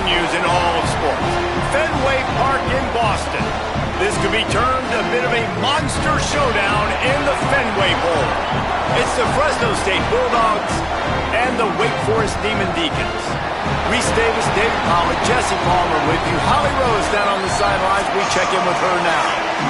continues in all of sports. Fenway Park in Boston. This could be termed a bit of a monster showdown in the Fenway Bowl. It's the Fresno State Bulldogs and the Wake Forest Demon Deacons. Reese Davis, David Pollack, Jesse Palmer with you. Holly Rose down on the sidelines. We check in with her now.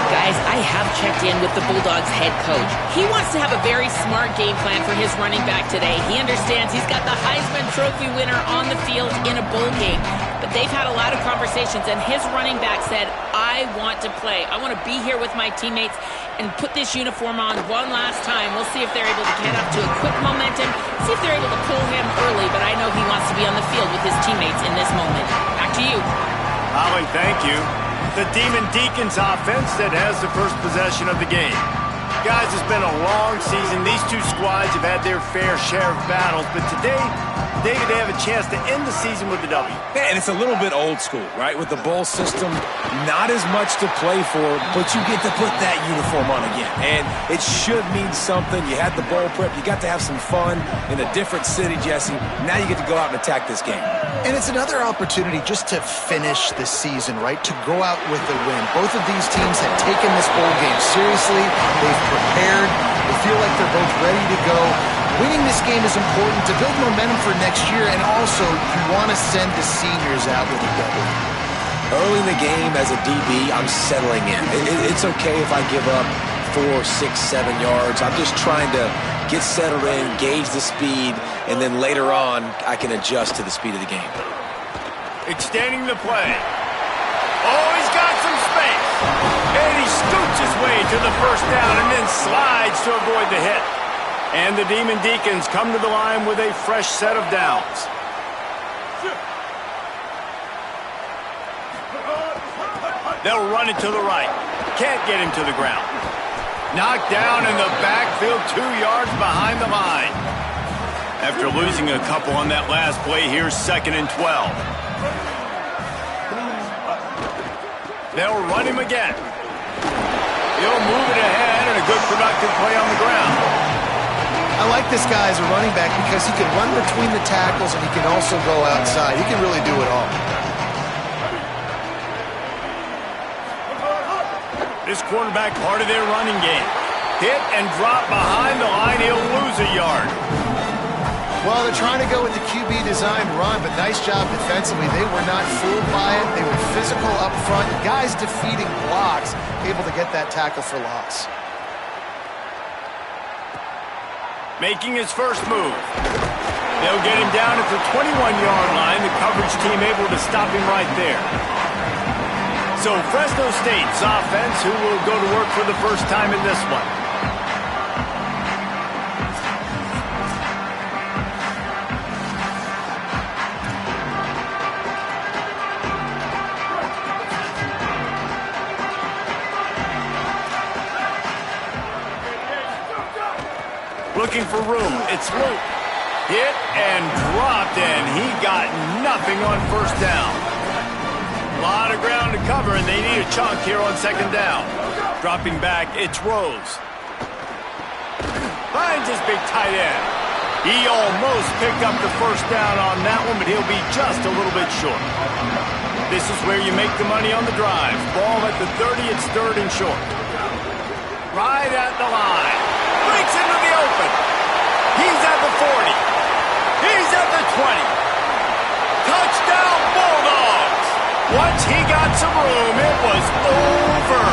Guys, I have checked in with the Bulldogs head coach. He wants to have a very smart game plan for his running back today. He understands he's got the Heisman Trophy winner on the field in a bowl game. But they've had a lot of conversations, and his running back said, I want to play. I want to be here with my teammates and put this uniform on one last time. We'll see if they're able to get up to a quick momentum, see if they're able to pull him early, but I know he wants to be on the field with his teammates in this moment. Back to you. Holly, thank you. The Demon Deacons offense that has the first possession of the game. Guys, it's been a long season. These two squads have had their fair share of battles, but today they have a chance to end the season with a W. Yeah, and it's a little bit old school, right? With the bowl system, not as much to play for, but you get to put that uniform on again. And it should mean something. You had the bowl prep. You got to have some fun in a different city, Jesse. Now you get to go out and attack this game. And it's another opportunity just to finish the season, right? To go out with a win. Both of these teams have taken this bowl game seriously. They've prepared. They feel like they're both ready to go. Winning this game is important to build momentum for next year, and also you want to send the seniors out with a W. Early in the game as a DB, I'm settling in. It's okay if I give up 4, 6, 7 yards. I'm just trying to get settled in, gauge the speed, and then later on, I can adjust to the speed of the game. Extending the play. Oh, he's got some space. And he scoots his way to the first down and then slides to avoid the hit. And the Demon Deacons come to the line with a fresh set of downs. They'll run it to the right. Can't get him to the ground. Knocked down in the backfield, 2 yards behind the line. After losing a couple on that last play, here's 2nd and 12. They'll run him again. He'll move it ahead and a good productive play on the ground. I like this guy as a running back because he can run between the tackles and he can also go outside. He can really do it all. This quarterback part of their running game. Hit and drop behind the line. He'll lose a yard. Well, they're trying to go with the QB design run, but nice job defensively. They were not fooled by it. They were physical up front. Guys defeating blocks, able to get that tackle for loss. Making his first move. They'll get him down at the 21-yard line. The coverage team able to stop him right there. So Fresno State's offense, who will go to work for the first time in this one. Looking for room. It's Luke. Hit and dropped, and he got nothing on first down. A lot of ground to cover, and they need a chunk here on 2nd down. Dropping back, it's Rose. Finds his big tight end. He almost picked up the first down on that one, but he'll be just a little bit short. This is where you make the money on the drive. Ball at the 30, it's 3rd and short. Right at the line. Breaks into the open. He's at the 40. He's at the 20. Touchdown Bulldogs. Once he got some room, it was over.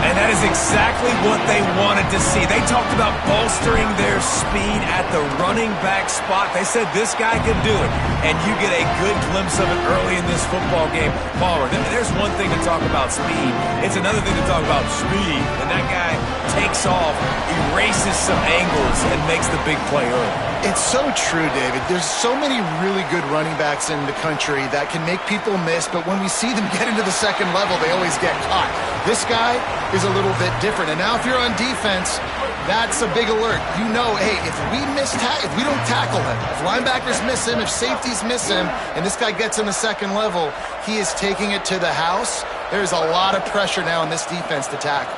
And that is exactly what they wanted to see. They talked about bolstering their speed at the running back spot. They said this guy could do it. And you get a good glimpse of it early in this football game. Palmer, there's one thing to talk about speed. It's another thing to talk about speed. And that guy takes off, erases some angles, and makes the big play early. It's so true, David. There's so many really good running backs in the country that can make people miss, but when we see them get into the second level, they always get caught. This guy is a little bit different. And now if you're on defense, that's a big alert. You know, hey, if we don't tackle him, if linebackers miss him, if safeties miss him, and this guy gets in the second level, he is taking it to the house. There's a lot of pressure now in this defense to tackle.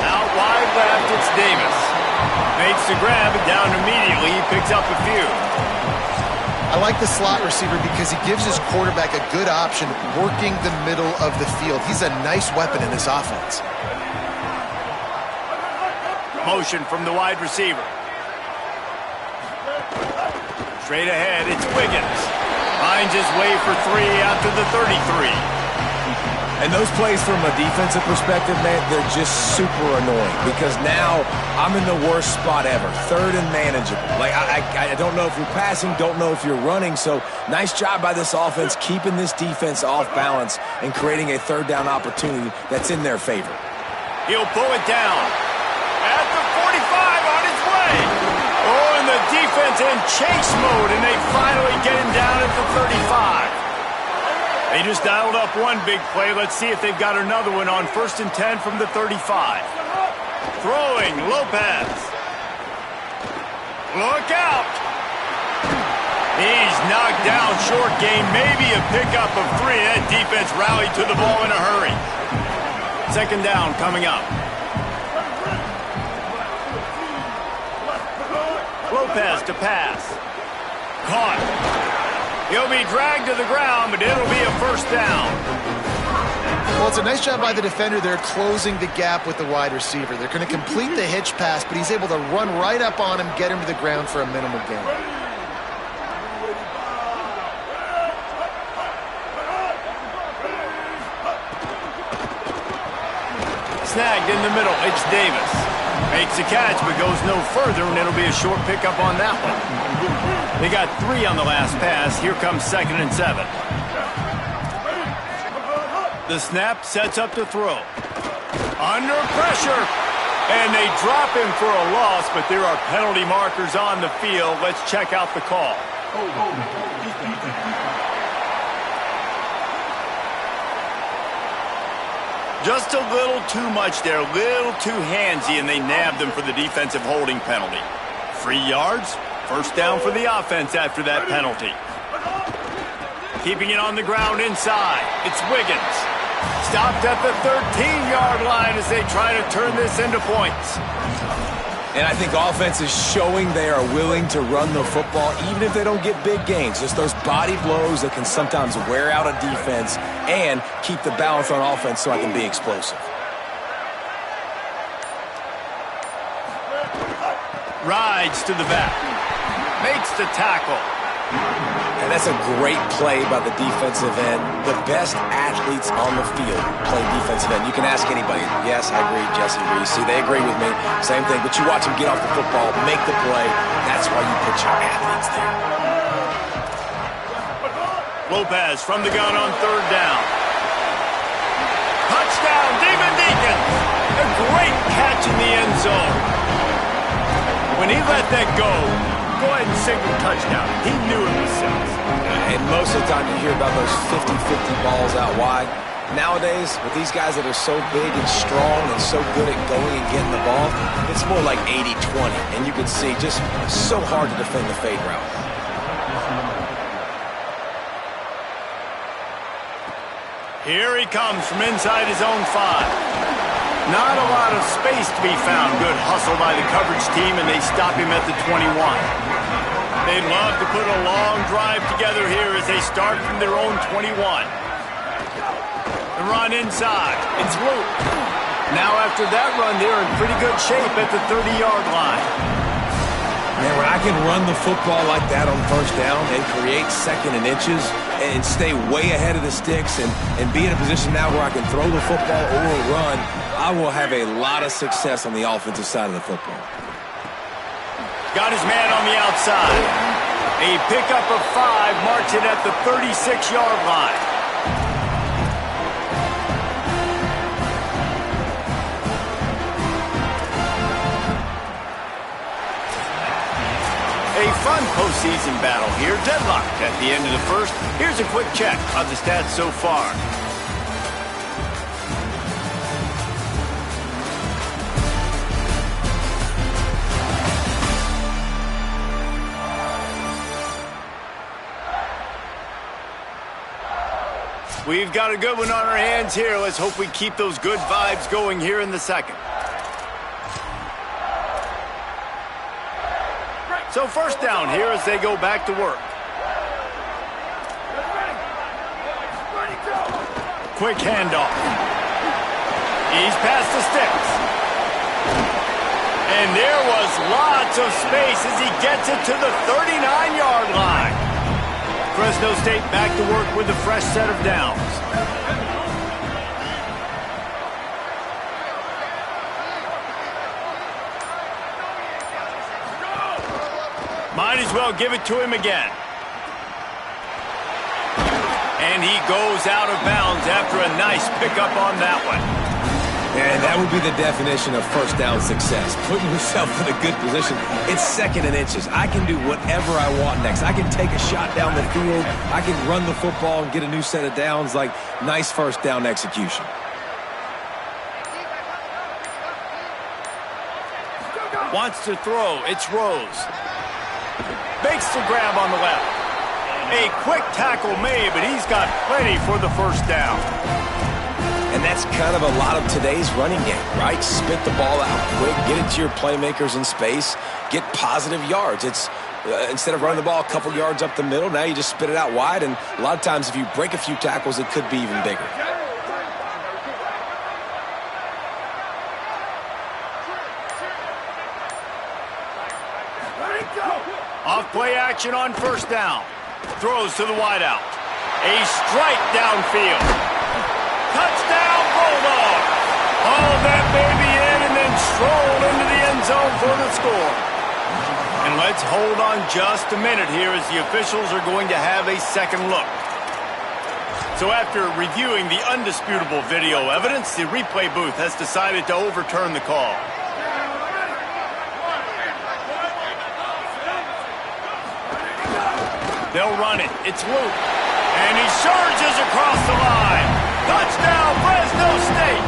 Out wide left, it's Davis. Makes the grab and down immediately. He picks up a few. I like the slot receiver because he gives his quarterback a good option working the middle of the field. He's a nice weapon in this offense. Motion from the wide receiver. Straight ahead, it's Wiggins. Finds his way for 3 out to the 33. And those plays from a defensive perspective, man, they're just super annoying because now I'm in the worst spot ever. 3rd and manageable. Like, I don't know if you're passing, don't know if you're running. So nice job by this offense keeping this defense off balance and creating a 3rd down opportunity that's in their favor. He'll pull it down. At the 45 on his way. Oh, and the defense in chase mode, and they finally get him down at the 35. They just dialed up one big play. Let's see if they've got another one on 1st and 10 from the 35. Throwing, Lopez. Look out. He's knocked down short game. Maybe a pickup of 3. That defense rallied to the ball in a hurry. 2nd down coming up. Lopez to pass. Caught. He'll be dragged to the ground, but it'll be a 1st down. Well, it's a nice job by the defender there closing the gap with the wide receiver. They're going to complete the hitch pass, but he's able to run right up on him, get him to the ground for a minimal gain. Snagged in the middle, it's Davis. Makes a catch, but goes no further, and it'll be a short pickup on that one. They got 3 on the last pass. Here comes 2nd and 7. The snap sets up to throw. Under pressure. And they drop him for a loss, but there are penalty markers on the field. Let's check out the call. Just a little too much there, a little too handsy, and they nabbed them for the defensive holding penalty. 3 yards, 1st down for the offense after that penalty. Keeping it on the ground inside, it's Wiggins. Stopped at the 13-yard line as they try to turn this into points. And I think offense is showing they are willing to run the football even if they don't get big gains. Just those body blows that can sometimes wear out a defense and keep the balance on offense so I can be explosive. Rides to the back. Makes the tackle. And that's a great play by the defensive end. The best athletes on the field play defensive end. You can ask anybody. Yes, I agree, Jesse Reese. See, they agree with me. Same thing. But you watch them get off the football, make the play. That's why you put your athletes there. Lopez from the gun on 3rd down. Touchdown, Demon Deacons. A great catch in the end zone. When he let that go ahead and signal touchdown. He knew it was six. And most of the time you hear about those 50-50 balls out wide. Nowadays, with these guys that are so big and strong and so good at going and getting the ball, it's more like 80-20. And you can see just so hard to defend the fade route. Here he comes from inside his own 5. Not a lot of space to be found. Good hustle by the coverage team, and they stop him at the 21. They'd love to put a long drive together here as they start from their own 21. The run inside. It's Luke. Now after that run, they're in pretty good shape at the 30-yard line. Man, when I can run the football like that on 1st down and create 2nd and inches and stay way ahead of the sticks and be in a position now where I can throw the football or run, I will have a lot of success on the offensive side of the football. Got his man on the outside. A pickup of 5 marks it at the 36-yard line. A fun postseason battle here. Deadlocked at the end of the 1st. Here's a quick check of the stats so far. We've got a good one on our hands here. Let's hope we keep those good vibes going here in the 2nd. So 1st down here as they go back to work. Quick handoff. He's past the sticks. And there was lots of space as he gets it to the 39-yard line. Fresno State back to work with a fresh set of downs. Might as well give it to him again. And he goes out of bounds after a nice pickup on that one. And that would be the definition of first down success. Putting yourself in a good position. It's second and inches. I can do whatever I want next. I can take a shot down the field. I can run the football and get a new set of downs. Like, nice first down execution. Wants to throw. It's Rose. Makes the grab on the left. A quick tackle made, but he's got plenty for the first down. And that's kind of a lot of today's running game, right? Spit the ball out quick, get it to your playmakers in space, get positive yards. It's instead of running the ball a couple yards up the middle, now you just spit it out wide, and a lot of times if you break a few tackles, it could be even bigger. Off play action on first down. Throws to the wideout. A strike downfield. Touchdown, Bulldogs! Haul that baby in and then stroll into the end zone for the score. And let's hold on just a minute here as the officials are going to have a second look. So after reviewing the undisputable video evidence, the replay booth has decided to overturn the call. They'll run it. It's Luke. And he surges across the line. Touchdown, Fresno State!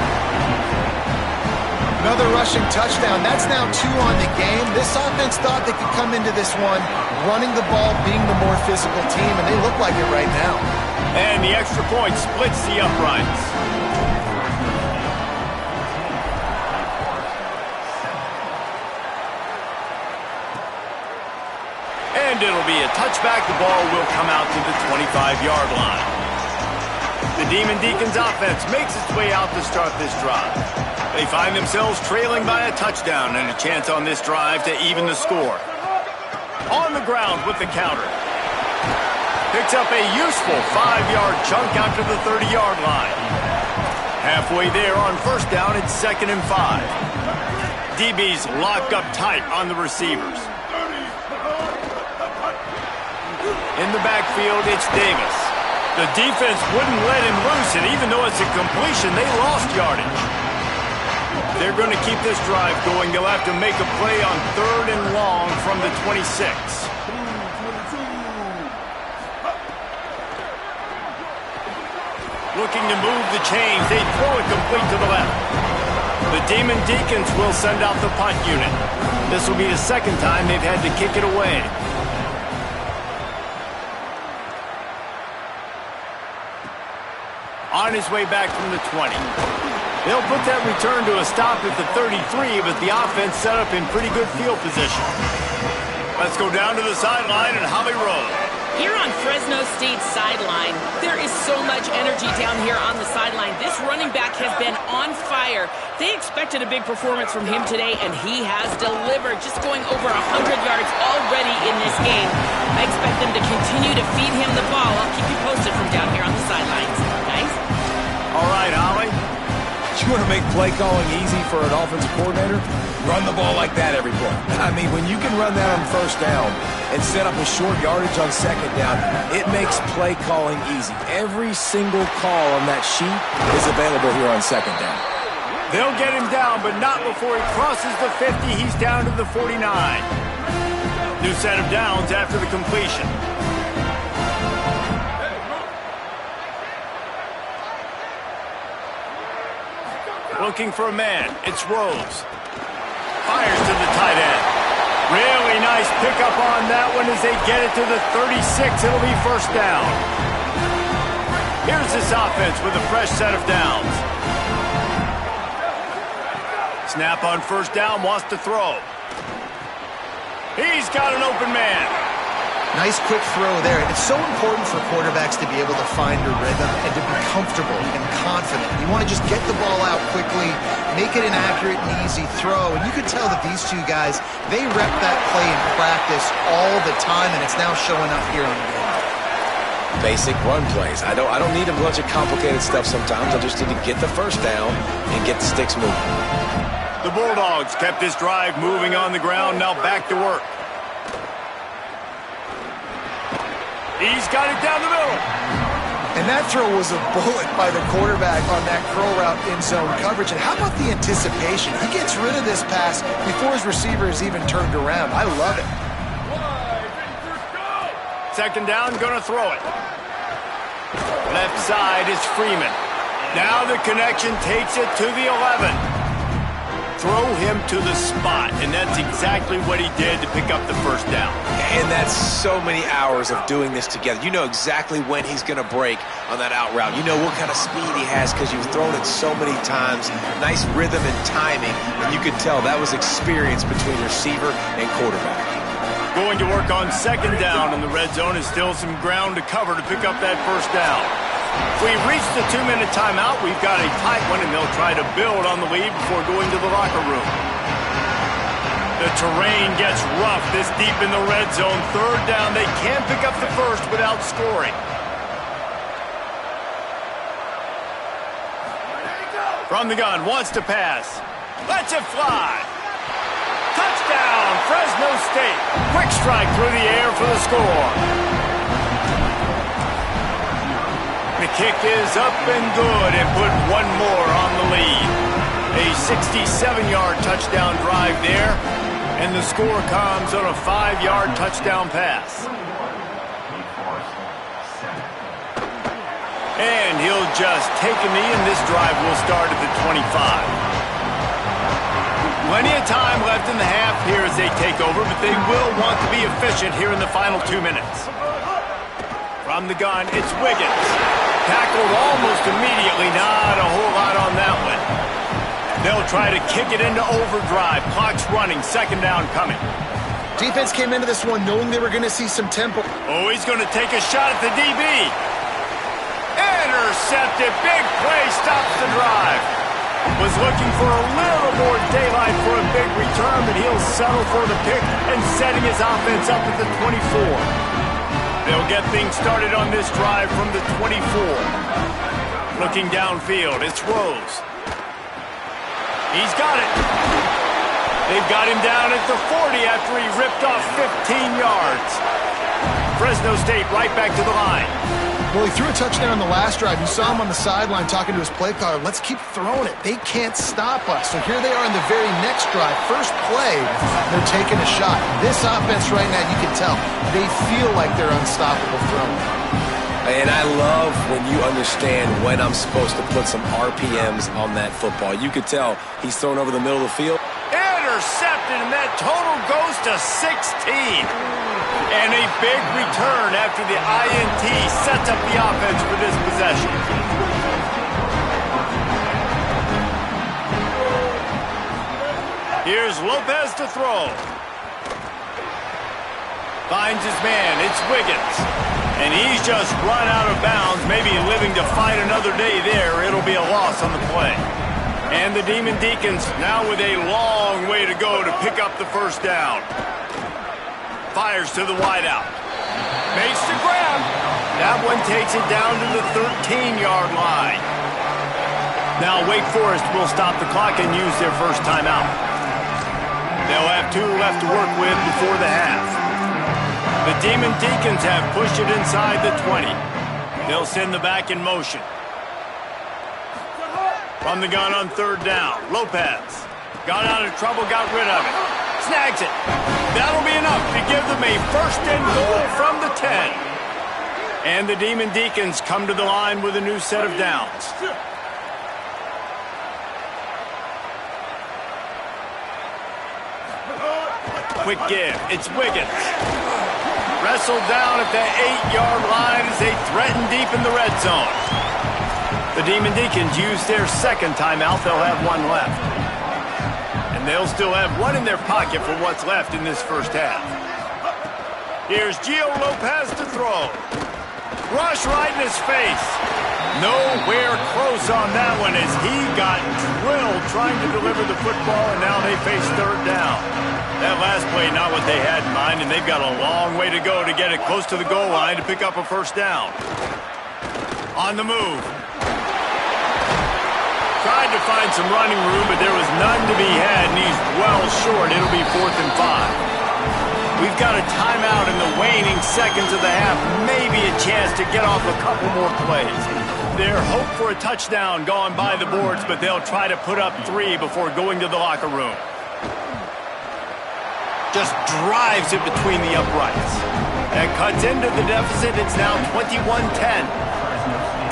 Another rushing touchdown. That's now 2 on the game. This offense thought they could come into this one running the ball, being the more physical team, and they look like it right now. And the extra point splits the uprights. And it'll be a touchback. The ball will come out to the 25-yard line. The Demon Deacons offense makes its way out to start this drive. They find themselves trailing by a touchdown and a chance on this drive to even the score. On the ground with the counter. Picks up a useful 5-yard chunk out to the 30-yard line. Halfway there on first down, it's 2nd and 5. DBs locked up tight on the receivers. In the backfield, it's Davis. The defense wouldn't let him loose, and even though it's a completion, they lost yardage. They're going to keep this drive going. They'll have to make a play on 3rd and long from the 26. Looking to move the chains. They throw it complete to the left. The Demon Deacons will send out the punt unit. This will be the second time they've had to kick it away. On his way back from the 20. They'll put that return to a stop at the 33, but the offense set up in pretty good field position. Let's go down to the sideline and Holly Rowe. Here on Fresno State's sideline, there is so much energy down here on the sideline. This running back has been on fire. They expected a big performance from him today, and he has delivered, just going over 100 yards already in this game. I expect them to continue to feed him the ball. I'll keep you posted from down here on the sidelines. Guys? All right, Holly. You want to make play calling easy for an offensive coordinator? Run the ball like that every play. I mean, when you can run that on first down and set up a short yardage on second down, it makes play calling easy. Every single call on that sheet is available here on second down. They'll get him down, but not before he crosses the 50. He's down to the 49. New set of downs after the completion. Looking for a man. It's Rose. Fires to the tight end. Really nice pickup on that one as they get it to the 36. It'll be first down. Here's this offense with a fresh set of downs. Snap on first down, wants to throw. He's got an open man. Nice quick throw there. And it's so important for quarterbacks to be able to find a rhythm and to be comfortable and confident. You want to just get the ball out quickly, make it an accurate and easy throw. And you could tell that these two guys, they rep that play in practice all the time, and it's now showing up here on the game. Basic run plays. I don't need a bunch of complicated stuff sometimes. I just need to get the first down and get the sticks moving. The Bulldogs kept this drive moving on the ground. Now back to work. He's got it down the middle. And that throw was a bullet by the quarterback on that curl route in zone coverage. And how about the anticipation? He gets rid of this pass before his receiver is even turned around. I love it. Second down, gonna throw it. Left side is Freeman. Now the connection takes it to the 11. Throw him to the spot, and that's exactly what he did to pick up the first down. And that's so many hours of doing this together. You know exactly when he's going to break on that out route. You know what kind of speed he has because you've thrown it so many times. Nice rhythm and timing, and you could tell that was experience between receiver and quarterback. Going to work on second down in the red zone is still some ground to cover to pick up that first down. If we reach the 2-minute timeout, we've got a tight one, and they'll try to build on the lead before going to the locker room. The terrain gets rough this deep in the red zone. Third down, they can't pick up the first without scoring. From the gun, wants to pass. Lets it fly. Touchdown, Fresno State. Quick strike through the air for the score. The kick is up and good and put one more on the lead. A 67-yard touchdown drive there, and the score comes on a 5-yard touchdown pass. And he'll just take a knee, and this drive will start at the 25. Plenty of time left in the half here as they take over, but they will want to be efficient here in the final 2 minutes. From the gun, it's Wiggins. Tackled almost immediately. Not a whole lot on that one. They'll try to kick it into overdrive. Clock's running. Second down coming. Defense came into this one knowing they were going to see some tempo. Oh, he's going to take a shot at the DB. Intercepted. Big play stops the drive. Was looking for a little more daylight for a big return, but he'll settle for the pick and setting his offense up at the 24. They'll get things started on this drive from the 24. Looking downfield, it's Rose. He's got it. They've got him down at the 40 after he ripped off 15 yards. Fresno State right back to the line. Well, he threw a touchdown on the last drive. You saw him on the sideline talking to his play caller. Let's keep throwing it. They can't stop us. So here they are in the very next drive. First play, they're taking a shot. This offense right now, you can tell, they feel like they're unstoppable throwing. And I love when you understand when I'm supposed to put some RPMs on that football. You could tell he's thrown over the middle of the field. Intercepted, and that total goes to 16. And a big return after the INT sets up the offense for this possession. Here's Lopez to throw. Finds his man. It's Wiggins. And he's just run out of bounds, maybe living to fight another day there. It'll be a loss on the play. And the Demon Deacons now with a long way to go to pick up the first down. Fires to the wideout. Makes the grab. That one takes it down to the 13-yard line. Now Wake Forest will stop the clock and use their first timeout. They'll have 2 left to work with before the half. The Demon Deacons have pushed it inside the 20. They'll send the back in motion. From the gun on third down, Lopez. Got out of trouble, got rid of it. Snags it. That'll be enough to give them a first and goal from the 10. And the Demon Deacons come to the line with a new set of downs. Quick give. It's Wiggins. Wrestled down at the 8-yard line as they threaten deep in the red zone. The Demon Deacons use their second timeout. They'll have 1 left. And they'll still have 1 in their pocket for what's left in this first half. Here's Gio Lopez to throw. Rush right in his face. Nowhere close on that one as he got drilled trying to deliver the football, and now they face third down. That last play, not what they had in mind, and they've got a long way to go to get it close to the goal line to pick up a first down. On the move. Tried to find some running room, but there was none to be had, and he's well short. It'll be 4th and 5. We've got a timeout in the waning seconds of the half. Maybe a chance to get off a couple more plays. Their hope for a touchdown gone by the boards, but they'll try to put up 3 before going to the locker room. Just drives it between the uprights. That cuts into the deficit. It's now 21-10.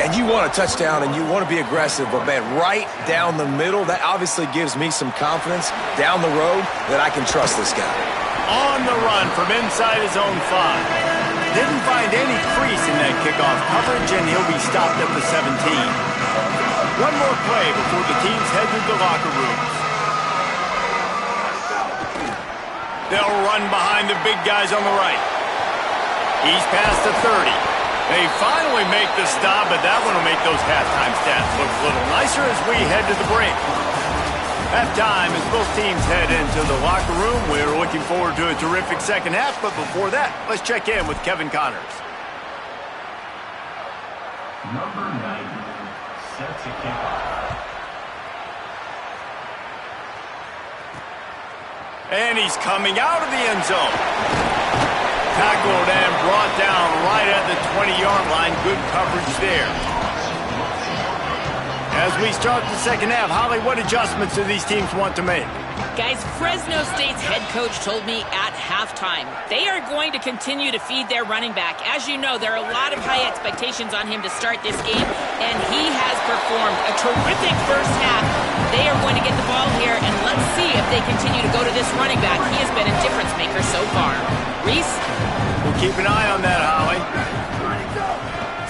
And you want a touchdown and you want to be aggressive, but man, right down the middle, that obviously gives me some confidence down the road that I can trust this guy. On the run from inside his own 5. Didn't find any crease in that kickoff coverage, and he'll be stopped at the 17. One more play before the teams head to the locker rooms. They'll run behind the big guys on the right. He's past the 30. They finally make the stop, but that one will make those halftime stats look a little nicer as we head to the break. Halftime as both teams head into the locker room. We're looking forward to a terrific second half, but before that, let's check in with Kevin Connors. Number 90, set to kick off. And he's coming out of the end zone. Tackled and brought down right at the 20-yard line. Good coverage there. As we start the second half, Holly, what adjustments do these teams want to make? Guys, Fresno State's head coach told me at halftime they are going to continue to feed their running back. As you know, there are a lot of high expectations on him to start this game, and he has performed a terrific first half. They are going to get the ball here, and let's see if they continue to go to this running back. He has been a difference maker so far. Reese? We'll keep an eye on that, Holly.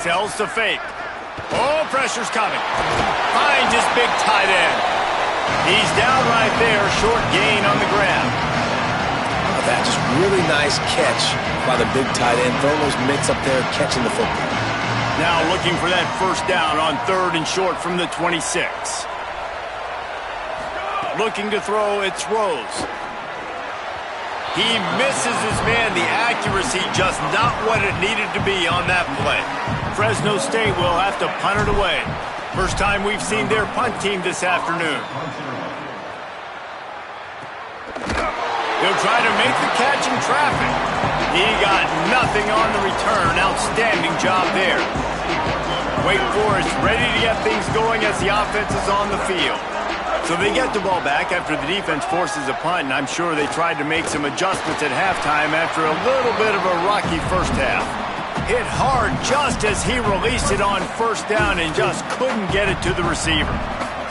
Sells to fake. Oh, pressure's coming. Finds his big tight end. He's down right there, short gain on the ground. That just really nice catch by the big tight end. Throwing those mitts up there, catching the football. Now looking for that first down on 3rd and short from the 26. Looking to throw, it's Rose. He misses his man. The accuracy just not what it needed to be on that play. Fresno State will have to punt it away. First time we've seen their punt team this afternoon. He'll try to make the catch in traffic. He got nothing on the return. Outstanding job there. Wake Forest ready to get things going as the offense is on the field. So they get the ball back after the defense forces a punt, and I'm sure they tried to make some adjustments at halftime after a little bit of a rocky first half. Hit hard just as he released it on first down and just couldn't get it to the receiver.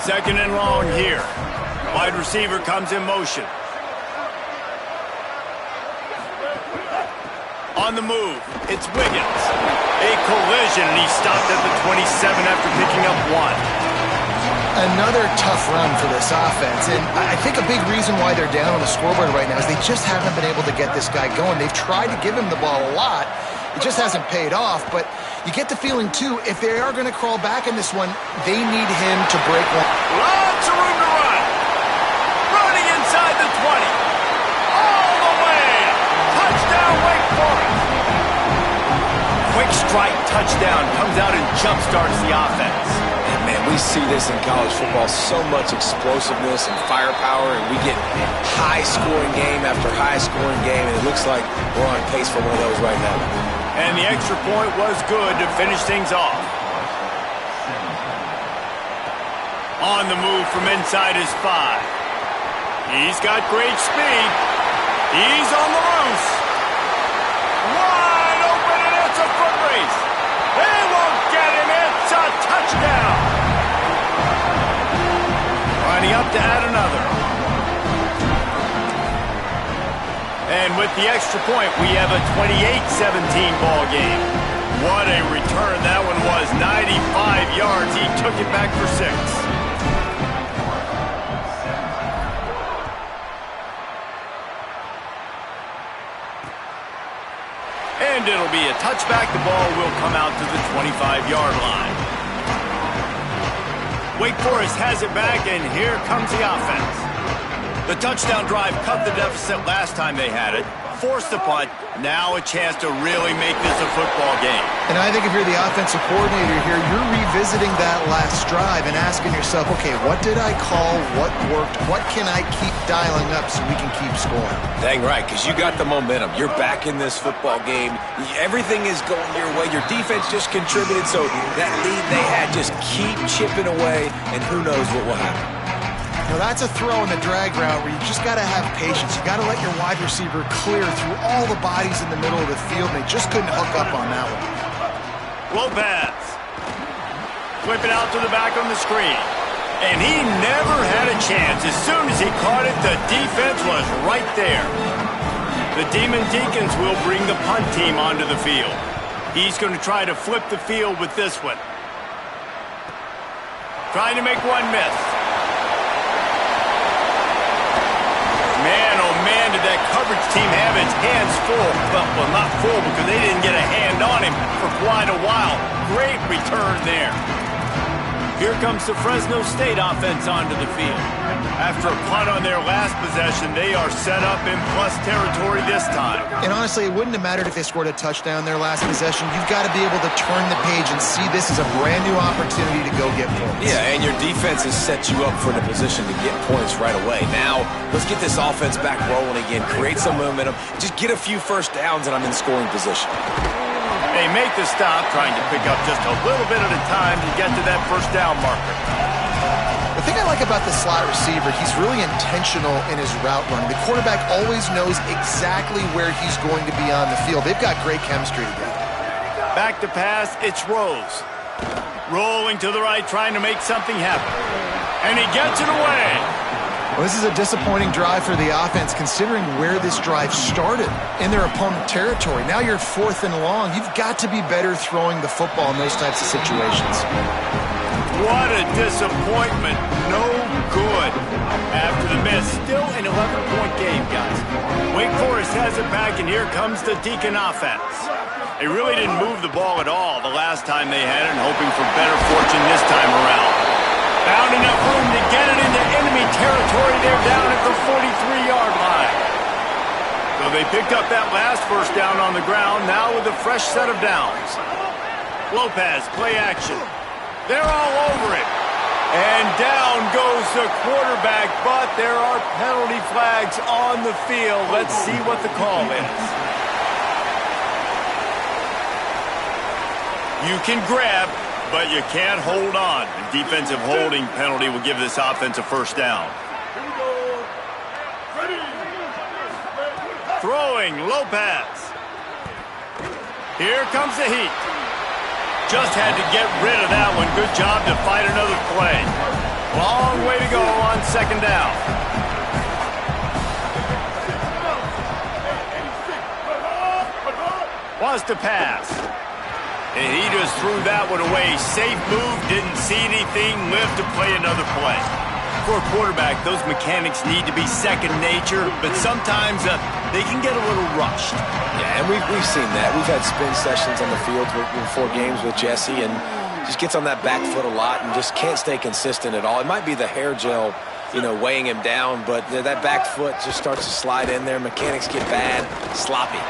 2nd and long here. Wide receiver comes in motion. On the move, it's Wiggins. A collision, and he stopped at the 27 after picking up 1. Another tough run for this offense, and I think a big reason why they're down on the scoreboard right now is they just haven't been able to get this guy going. They've tried to give him the ball a lot. It just hasn't paid off, but you get the feeling, too, if they are going to crawl back in this one, they need him to break one. Lots of room to run. Running inside the 20. All the way. Touchdown, Wake Forest. Quick strike touchdown comes out and jump-starts the offense. Man, we see this in college football, so much explosiveness and firepower, and we get high-scoring game after high-scoring game, and it looks like we're on pace for one of those right now. And the extra point was good to finish things off. On the move from inside his 5. He's got great speed. He's on the loose. Wide open, and it's a foot race. They won't get him. It's a touchdown. Lining up to add another. And with the extra point, we have a 28-17 ball game. What a return that one was. 95 yards. He took it back for 6. And it'll be a touchback. The ball will come out to the 25-yard line. Wake Forest has it back, and here comes the offense. The touchdown drive cut the deficit last time they had it, forced the punt. Now a chance to really make this a football game. And I think if you're the offensive coordinator here, you're revisiting that last drive and asking yourself, okay, what did I call? What worked? What can I keep dialing up so we can keep scoring? Dang right, because you got the momentum. You're back in this football game. Everything is going your way. Your defense just contributed, so that lead they had, just keep chipping away, and who knows what will happen. Now that's a throw in the drag route where you just got to have patience. You got to let your wide receiver clear through all the bodies in the middle of the field, and they just couldn't hook up on that one. Lopez. Whip it out to the back on the screen. And he never had a chance. As soon as he caught it, the defense was right there. The Demon Deacons will bring the punt team onto the field. He's going to try to flip the field with this one. Trying to make one miss. Man, oh man, did that coverage team have its hands full. Well, not full because they didn't get a hand on him for quite a while. Great return there. Here comes the Fresno State offense onto the field. After a punt on their last possession, they are set up in plus territory this time. And honestly, it wouldn't have mattered if they scored a touchdown their last possession. You've got to be able to turn the page and see this as a brand new opportunity to go get points. Yeah, and your defense has set you up for the position to get points right away. Now, let's get this offense back rolling again, create some momentum, just get a few first downs, and I'm in scoring position. They make the stop, trying to pick up just a little bit at a time to get to that first down marker. The thing I like about the slot receiver, he's really intentional in his route running. The quarterback always knows exactly where he's going to be on the field. They've got great chemistry together. Back to pass, it's Rose. Rolling to the right, trying to make something happen. And he gets it away. Well, this is a disappointing drive for the offense considering where this drive started in their opponent territory. Now you're 4th and long. You've got to be better throwing the football in those types of situations. What a disappointment. No good. After the miss, still an 11-point game, guys. Wake Forest has it back, and here comes the Deacon offense. They really didn't move the ball at all the last time they had it, and hoping for better fortune this time around. Found enough room to get it into enemy territory. They're down at the 43-yard line. So they picked up that last first down on the ground, now with a fresh set of downs. Lopez, play action. They're all over it. And down goes the quarterback, but there are penalty flags on the field. Let's see what the call is. You can grab, but you can't hold on. A defensive holding penalty will give this offense a first down. Throwing, Lopez. Here comes the heat. Just had to get rid of that one. Good job to fight another play. Long way to go on second down. Wants to pass. And he just threw that one away. Safe move, didn't see anything, lived to play another play. For a quarterback, those mechanics need to be second nature, but sometimes they can get a little rushed. Yeah, and we've seen that. We've had spin sessions on the field before games with Jesse, and just gets on that back foot a lot and just can't stay consistent at all. It might be the hair gel, weighing him down, but that back foot just starts to slide in there. Mechanics get bad, sloppy.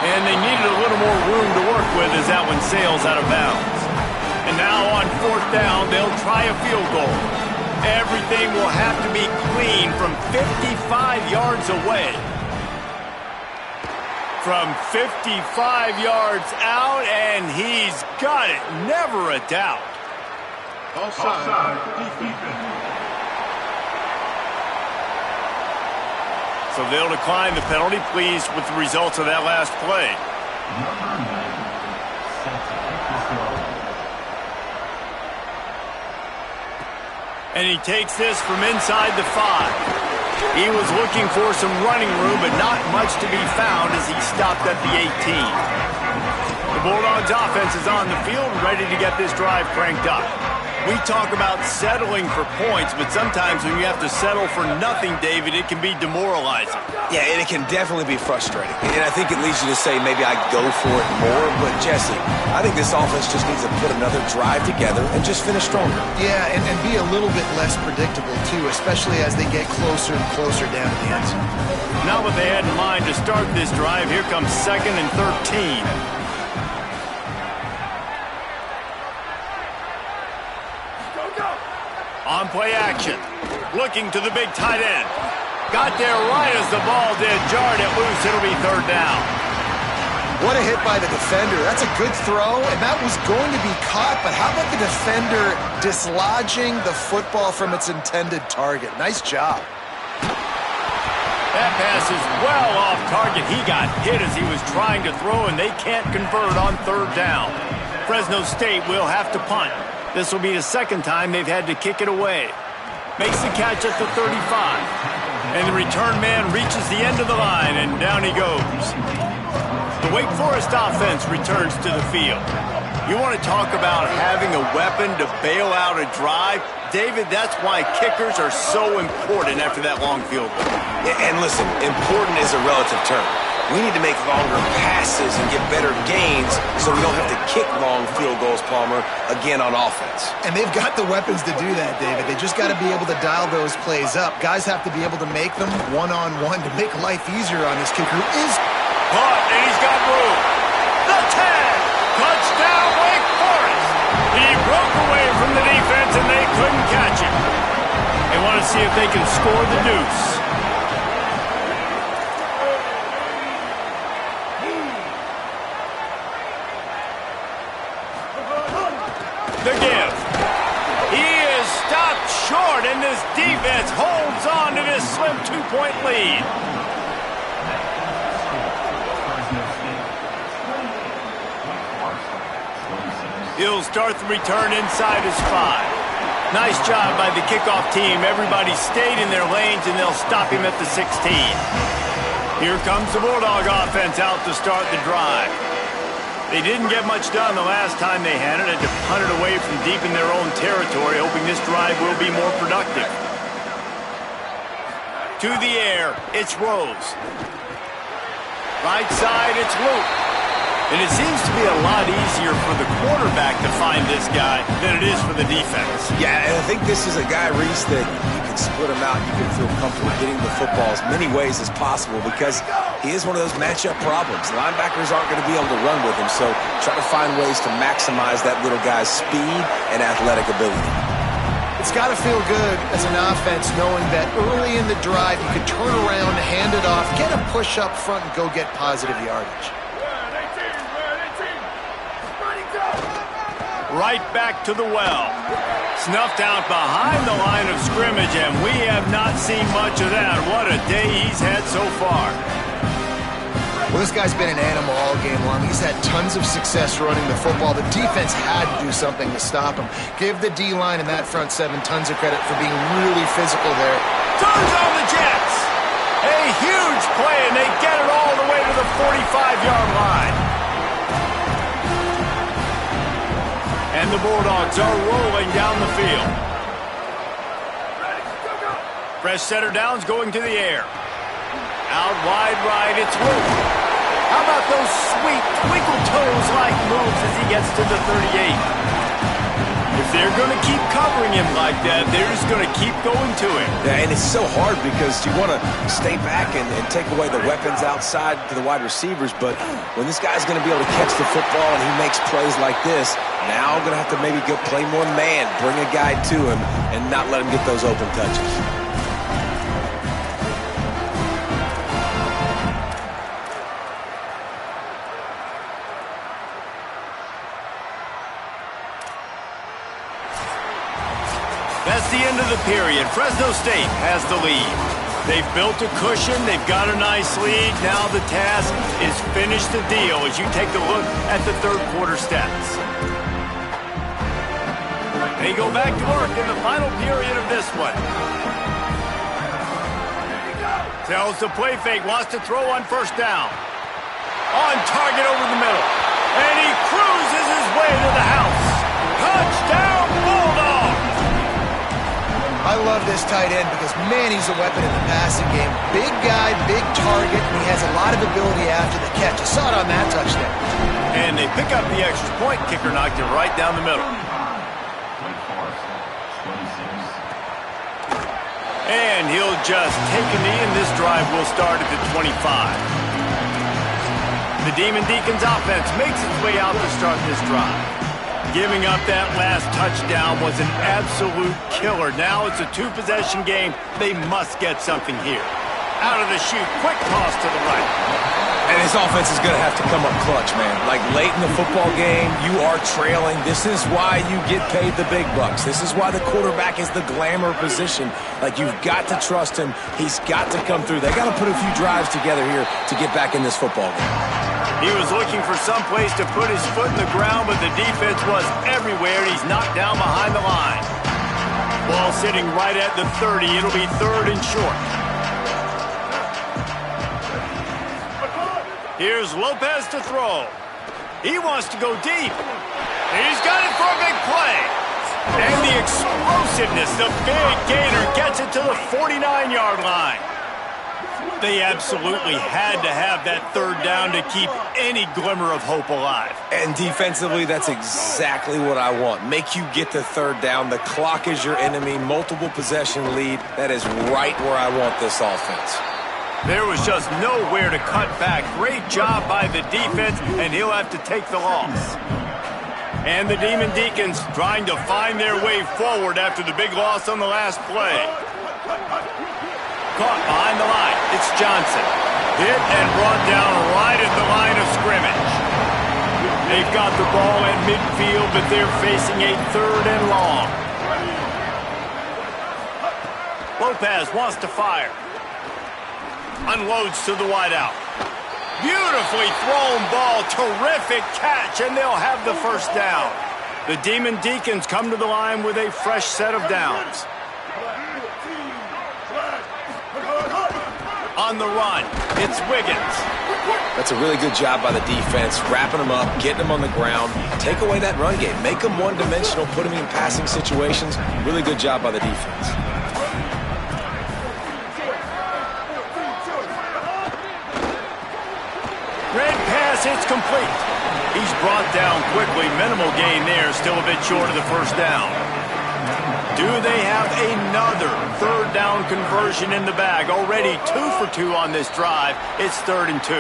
And they needed a little more room to work with as that one sails out of bounds. And now on fourth down, they'll try a field goal. Everything will have to be clean from 55 yards away. From 55 yards out, and he's got it. Never a doubt. Offside defeated. So they'll decline the penalty, pleased with the results of that last play. Number 9, set to kick this goal. And he takes this from inside the 5. He was looking for some running room, but not much to be found as he stopped at the 18. The Bulldogs offense is on the field, ready to get this drive cranked up. We talk about settling for points, but sometimes when you have to settle for nothing, David, it can be demoralizing. Yeah, and it can definitely be frustrating. And I think it leads you to say maybe I go for it more. But, Jesse, I think this offense just needs to put another drive together and just finish stronger. Yeah, and be a little bit less predictable, too, especially as they get closer and closer down to the end zone. Not what they had in mind to start this drive. Here comes 2nd and 13. On play action. Looking to the big tight end. Got there right as the ball did. Jarred it loose. It'll be 3rd down. What a hit by the defender. That's a good throw, and that was going to be caught, but how about the defender dislodging the football from its intended target? Nice job. That pass is well off target. He got hit as he was trying to throw, and they can't convert on 3rd down. Fresno State will have to punt. This will be the 2nd time they've had to kick it away. Makes the catch at the 35. And the return man reaches the end of the line, and down he goes. The Wake Forest offense returns to the field. You want to talk about having a weapon to bail out a drive? David, that's why kickers are so important after that long field goal. And listen, important is a relative term. We need to make longer passes and get better gains so we don't have to kick long field goals, Palmer, again on offense. And they've got the weapons to do that, David. They just got to be able to dial those plays up. Guys have to be able to make them one-on-one to make life easier on this kicker who is caught, and he's got room. The tag! Touchdown, Wake Forest! He broke away from the defense, and they couldn't catch him. They want to see if they can score the deuce. The give. He is stopped short, and this defense holds on to this slim 2-point lead. He'll start the return inside his 5. Nice job by the kickoff team. Everybody stayed in their lanes, and they'll stop him at the 16. Here comes the Bulldog offense out to start the drive. They didn't get much done the last time they had it. Had to punt it away from deep in their own territory, hoping this drive will be more productive. To the air, it's Rose. Right side, it's Luke. And it seems to be a lot easier for the quarterback to find this guy than it is for the defense. Yeah, and I think this is a guy, Reese, that you can split him out. You can feel comfortable getting the football as many ways as possible because he is one of those matchup problems. Linebackers aren't going to be able to run with him, so try to find ways to maximize that little guy's speed and athletic ability. It's got to feel good as an offense knowing that early in the drive you can turn around, hand it off, get a push up front, and go get positive yardage. Right back to the well. Snuffed out behind the line of scrimmage, and we have not seen much of that. What a day he's had so far. Well, this guy's been an animal all game long. He's had tons of success running the football. The defense had to do something to stop him. Give the D-line and that front 7 tons of credit for being really physical there. Turns on the Jets. A huge play, and they get it all the way to the 45-yard line. And the Bulldogs are rolling down the field. Fresh setter downs going to the air. Out wide right, it's Luke. How about those sweet twinkle toes-like moves as he gets to the 38? If they're going to keep covering him like that, they're just going to keep going to him. Yeah, and it's so hard because you want to stay back and take away the weapons outside to the wide receivers, but when this guy's going to be able to catch the football and he makes plays like this, now I'm going to have to maybe go play more man, bring a guy to him, and not let him get those open touches. That's the end of the period. Fresno State has the lead. They've built a cushion. They've got a nice lead. Now the task is finish the deal as you take a look at the third quarter stats. They go back to work in the final period of this one. Tells the play fake, wants to throw on first down. On target over the middle. And he cruises his way to the house. Touchdown, Bulldogs! this tight end because, man, he's a weapon in the passing game. Big guy, big target, and he has a lot of ability after the catch. You saw it on that touchdown. And they pick up the extra point. Kicker knocked it right down the middle. And he'll just take a knee, and this drive will start at the 25. The Demon Deacons offense makes its way out to start this drive. Giving up that last touchdown was an absolute killer. Now it's a two-possession game. They must get something here. Out of the chute, quick toss to the right. And his offense is going to have to come up clutch, man. Like late in the football game, you are trailing. This is why you get paid the big bucks. This is why the quarterback is the glamour position. Like, you've got to trust him. He's got to come through. They got to put a few drives together here to get back in this football game. He was looking for some place to put his foot in the ground, but the defense was everywhere. He's knocked down behind the line. Ball sitting right at the 30. It'll be third and short. Here's Lopez to throw. He wants to go deep. He's got it for a big play. And the explosiveness, the big gainer gets it to the 49-yard line. They absolutely had to have that third down to keep any glimmer of hope alive. And defensively, that's exactly what I want. Make you get the third down. The clock is your enemy. Multiple possession lead. That is right where I want this offense. There was just nowhere to cut back. Great job by the defense, and he'll have to take the loss. And the Demon Deacons trying to find their way forward after the big loss on the last play. Caught behind the line. It's Johnson. Hit and brought down right at the line of scrimmage. They've got the ball at midfield, but they're facing a third and long. Lopez wants to fire. Unloads to the wideout. Beautifully thrown ball. Terrific catch, and they'll have the first down. The Demon Deacons come to the line with a fresh set of downs. On the run, it's Wiggins. That's a really good job by the defense, wrapping them up, getting them on the ground. Take away that run game. Make them one-dimensional, put them in passing situations. Really good job by the defense. Red pass, it's complete. He's brought down quickly. Minimal gain there, still a bit short of the first down. Do they have another third down conversion in the bag? Already 2 for 2 on this drive. It's 3rd and 2.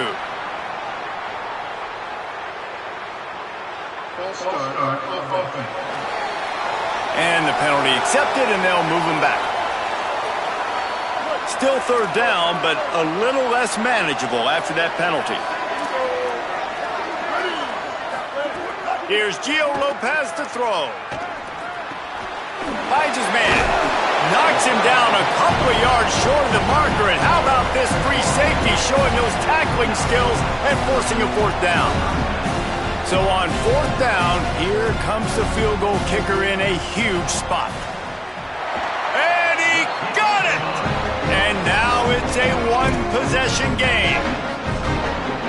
And the penalty accepted, and they'll move him back. Still 3rd down, but a little less manageable after that penalty. Here's Gio Lopez to throw. Finds his man. Knocks him down a couple of yards short of the marker. And how about this free safety showing those tackling skills and forcing a 4th down? So on 4th down, here comes the field goal kicker in a huge spot. And he got it! And now it's a one-possession game.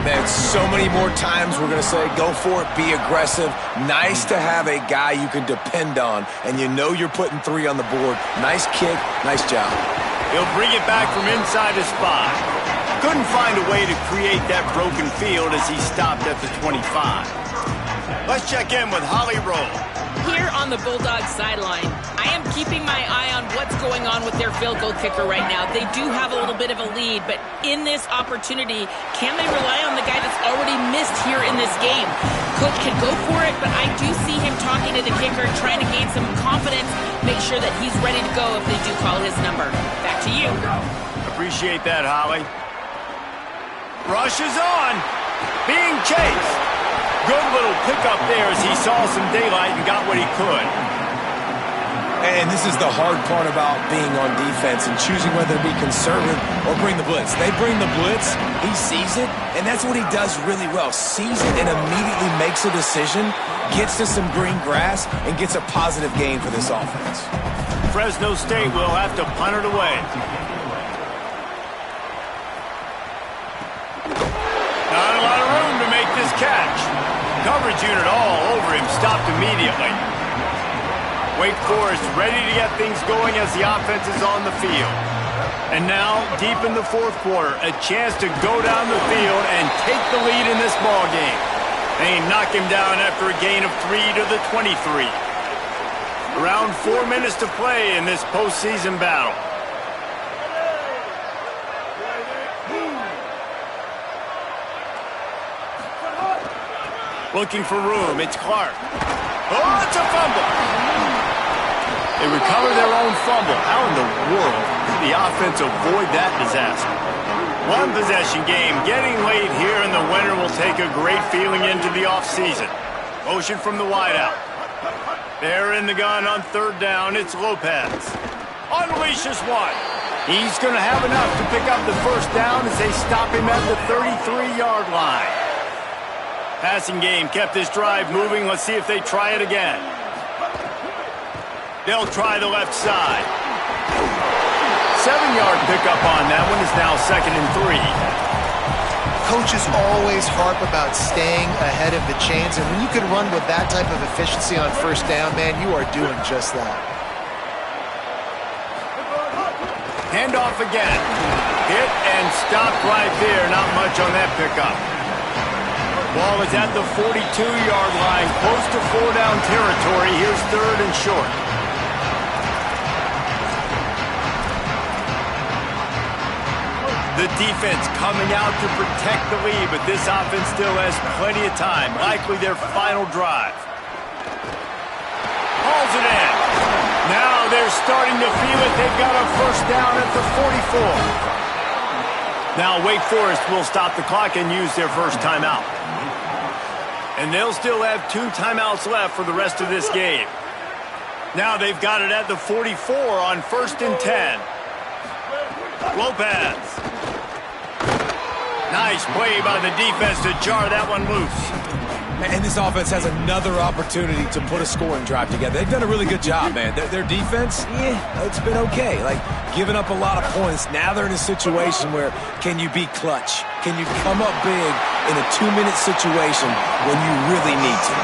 Man, so many more times we're going to say, go for it, be aggressive. Nice to have a guy you can depend on, and you know you're putting 3 on the board. Nice kick, nice job. He'll bring it back from inside his 5. Couldn't find a way to create that broken field as he stopped at the 25. Let's check in with Holly Rowe. Here on the Bulldogs sideline, I am keeping my eye on what's going on with their field goal kicker right now. They do have a little bit of a lead, but in this opportunity, can they rely on the guy that's already missed here in this game? Coach can go for it, but I do see him talking to the kicker, trying to gain some confidence, make sure that he's ready to go if they do call his number. Back to you. Appreciate that, Holly. Rush is on. Being chased. Good little pickup there as he saw some daylight and got what he could. And this is the hard part about being on defense and choosing whether to be conservative or bring the blitz. They bring the blitz, he sees it, and that's what he does really well. Sees it and immediately makes a decision, gets to some green grass, and gets a positive gain for this offense. Fresno State will have to punt it away. Not a lot of room to make this catch. Coverage unit all over him, stopped immediately. Wake Forest ready to get things going as the offense is on the field. And now, deep in the fourth quarter, a chance to go down the field and take the lead in this ball game. They knock him down after a gain of 3 to the 23. Around 4 minutes to play in this postseason battle. Looking for room, it's Clark. Oh, it's a fumble. They recover their own fumble. How in the world did the offense avoid that disaster? One possession game, getting late here, and the winner will take a great feeling into the offseason. Motion from the wideout. They're in the gun on third down. It's Lopez. Unleashes one. He's going to have enough to pick up the first down as they stop him at the 33-yard line. Passing game kept this drive moving. Let's see if they try it again. They'll try the left side. 7-yard pickup on that one. Is now 2nd and 3. Coaches always harp about staying ahead of the chains, and when you can run with that type of efficiency on first down, man, you are doing just that. Handoff again. Hit and stop right there. Not much on that pickup. Ball is at the 42-yard line, close to 4-down territory. Here's 3rd and short. The defense coming out to protect the lead, but this offense still has plenty of time. Likely their final drive. Hauls it in. Now they're starting to feel it. They've got a first down at the 44. Now Wake Forest will stop the clock and use their first timeout. And they'll still have 2 timeouts left for the rest of this game. Now they've got it at the 44 on 1st and 10. Lopez. Nice play by the defense to jar that one loose. And this offense has another opportunity to put a scoring drive together. They've done a really good job, man. Their defense, it's been okay. Like, giving up a lot of points. Now they're in a situation where can you be clutch? Can you come up big in a 2-minute situation when you really need to?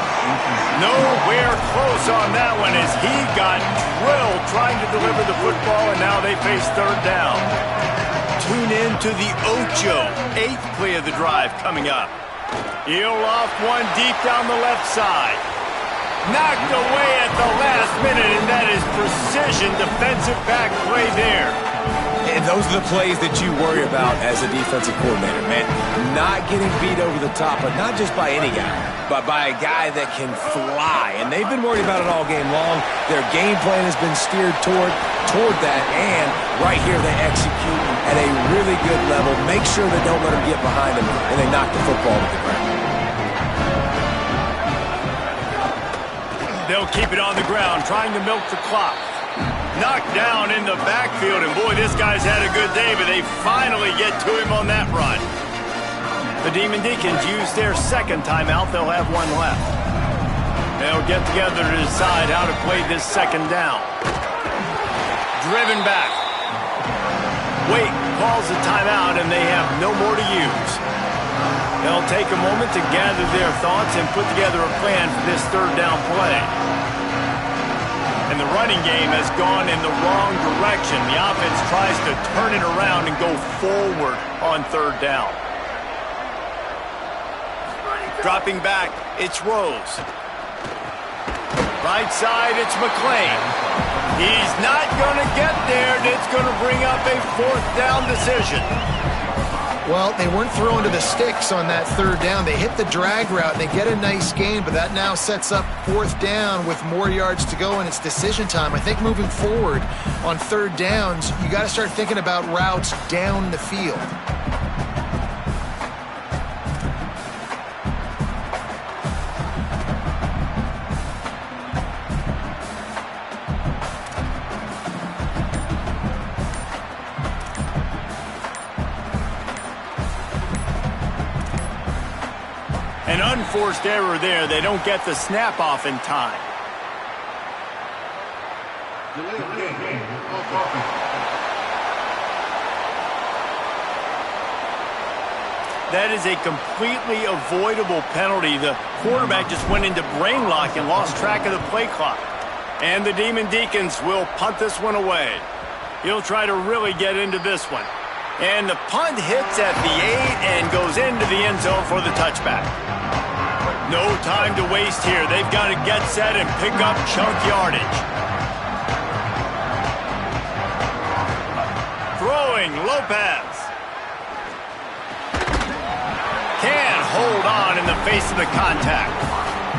Nowhere close on that one as he got drilled trying to deliver the football, and now they face 3rd down. Tune in to the Ocho, 8th play of the drive coming up. He'll off one deep down the left side. Knocked away at the last minute, and that is precision defensive back play there. And those are the plays that you worry about as a defensive coordinator, man. Not getting beat over the top, but not just by any guy, but by a guy that can fly. And they've been worried about it all game long. Their game plan has been steered toward that, and right here they execute at a really good level. Make sure they don't let them get behind them, and they knock the football to the ground. They'll keep it on the ground, trying to milk the clock. Knocked down in the backfield, and boy, this guy's had a good day, but they finally get to him on that run. The Demon Deacons use their 2nd timeout. They'll have 1 left. They'll get together to decide how to play this 2nd down. Driven back. Wake calls the timeout, and they have no more to use. They'll take a moment to gather their thoughts and put together a plan for this 3rd down play. And the running game has gone in the wrong direction. The offense tries to turn it around and go forward on 3rd down. Dropping back, it's Rose. Right side, it's McClain. He's not going to get there, and it's going to bring up a 4th down decision. Well, they weren't throwing to the sticks on that 3rd down. They hit the drag route, and they get a nice gain, but that now sets up 4th down with more yards to go, and it's decision time. I think moving forward on 3rd downs, you got to start thinking about routes down the field. An unforced error there. They don't get the snap off in time. That is a completely avoidable penalty. The quarterback just went into brain lock and lost track of the play clock. And the Demon Deacons will punt this one away. He'll try to really get into this one. And the punt hits at the 8 and goes into the end zone for the touchback. No time to waste here. They've got to get set and pick up chunk yardage. Throwing, Lopez. Can't hold on in the face of the contact.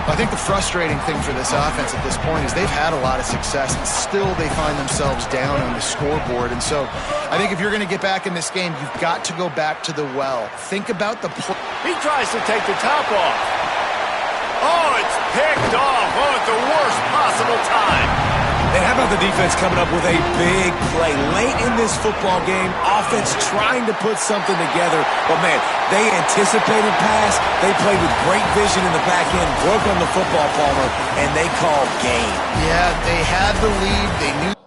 I think the frustrating thing for this offense at this point is they've had a lot of success, and still they find themselves down on the scoreboard. And so I think if you're going to get back in this game, you've got to go back to the well. Think about the play. He tries to take the top off. Oh, it's picked off. Oh, at the worst possible time. And how about the defense coming up with a big play late in this football game? Offense trying to put something together. But, man, they anticipated pass. They played with great vision in the back end, broke on the football, Palmer, and they called game. Yeah, they had the lead. They knew.